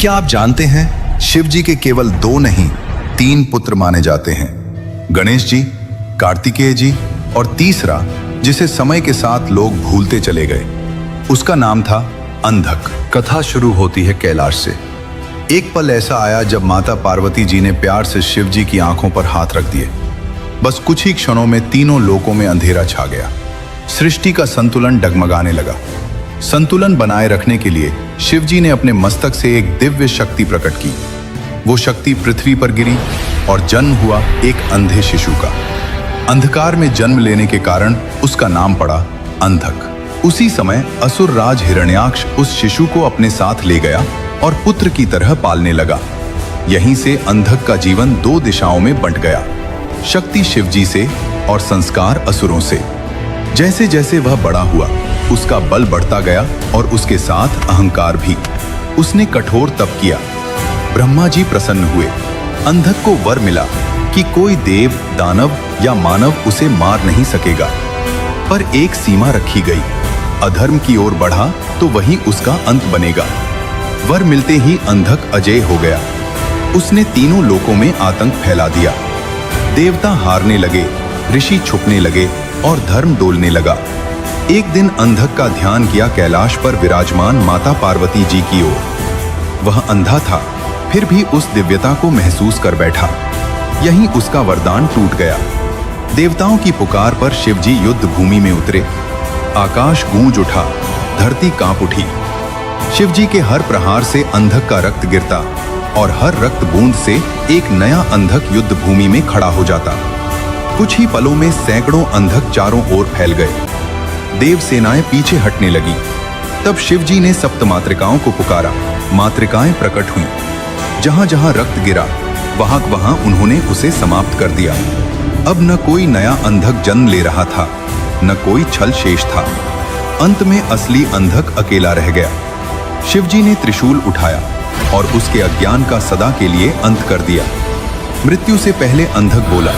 क्या आप जानते हैं शिव जी के केवल 2 नहीं 3 पुत्र माने जाते हैं। गणेश जी, कार्तिकेय जी और तीसरा जिसे समय के साथ लोग भूलते चले गए, उसका नाम था अंधक। कथा शुरू होती है कैलाश से। एक पल ऐसा आया जब माता पार्वती जी ने प्यार से शिव जी की आंखों पर हाथ रख दिए। बस कुछ ही क्षणों में तीनों लोकों में अंधेरा छा गया। सृष्टि का संतुलन डगमगाने लगा। संतुलन बनाए रखने के लिए शिव जी ने अपने मस्तक से एक दिव्य शक्ति प्रकट की। वो शक्ति पृथ्वी पर गिरी और जन्म हुआ एक अंधे शिशु का। अंधकार में जन्म लेने के कारण उसका नाम पड़ा अंधक। उसी समय असुर राज हिरण्याक्ष उस शिशु को अपने साथ ले गया और पुत्र की तरह पालने लगा। यहीं से अंधक का जीवन 2 दिशाओं में बंट गया, शक्ति शिव जी से और संस्कार असुरों से। जैसे जैसे वह बड़ा हुआ, उसका बल बढ़ता गया और उसके साथ अहंकार भी। उसने कठोर तप किया। ब्रह्मा जी प्रसन्न हुए। अंधक को वर मिला कि कोई देव, दानव या मानव उसे मार नहीं सकेगा। पर एक सीमा रखी गई, अधर्म की ओर बढ़ा तो वही उसका अंत बनेगा। वर मिलते ही अंधक अजेय हो गया। उसने तीनों लोकों में आतंक फैला दिया। देवता हारने लगे, ऋषि छुपने लगे और धर्म डोलने लगा। एक दिन अंधक का ध्यान किया कैलाश पर विराजमान माता पार्वती जी की ओर। वह अंधा था, फिर भी उस दिव्यता को महसूस कर बैठा। यहीं उसका वरदान टूट गया। देवताओं की पुकार पर शिव जी युद्ध भूमि में उतरे। आकाश गूंज उठा, धरती कांप उठी। शिव जी के हर प्रहार से अंधक का रक्त गिरता और हर रक्त बूंद से एक नया अंधक युद्ध भूमि में खड़ा हो जाता। कुछ ही पलों में सैकड़ों अंधक चारों ओर फैल गए। देव सेनाएं पीछे हटने लगी। तब शिव जी ने सप्तमातृकाओं को पुकारा। मातृकाएं प्रकट हुईं। जहां जहां रक्त गिरा, वहां वहां उन्होंने उसे समाप्त कर दिया। अब न कोई नया अंधक जन्म ले रहा था, न कोई छल शेष था। अंत में असली अंधक अकेला रह गया। शिव जी ने त्रिशूल उठाया और उसके अज्ञान का सदा के लिए अंत कर दिया। मृत्यु से पहले अंधक बोला,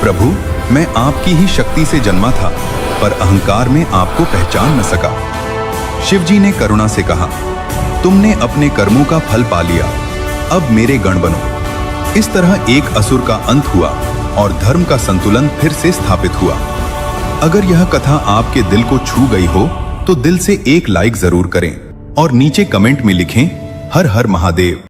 प्रभु, मैं आपकी ही शक्ति से जन्मा था, पर अहंकार में आपको पहचान न सका। शिव जी ने करुणा से कहा, तुमने अपने कर्मों का फल पा लिया, अब मेरे गण बनो। इस तरह एक असुर का अंत हुआ और धर्म का संतुलन फिर से स्थापित हुआ। अगर यह कथा आपके दिल को छू गई हो तो दिल से एक लाइक जरूर करें और नीचे कमेंट में लिखें, हर हर महादेव।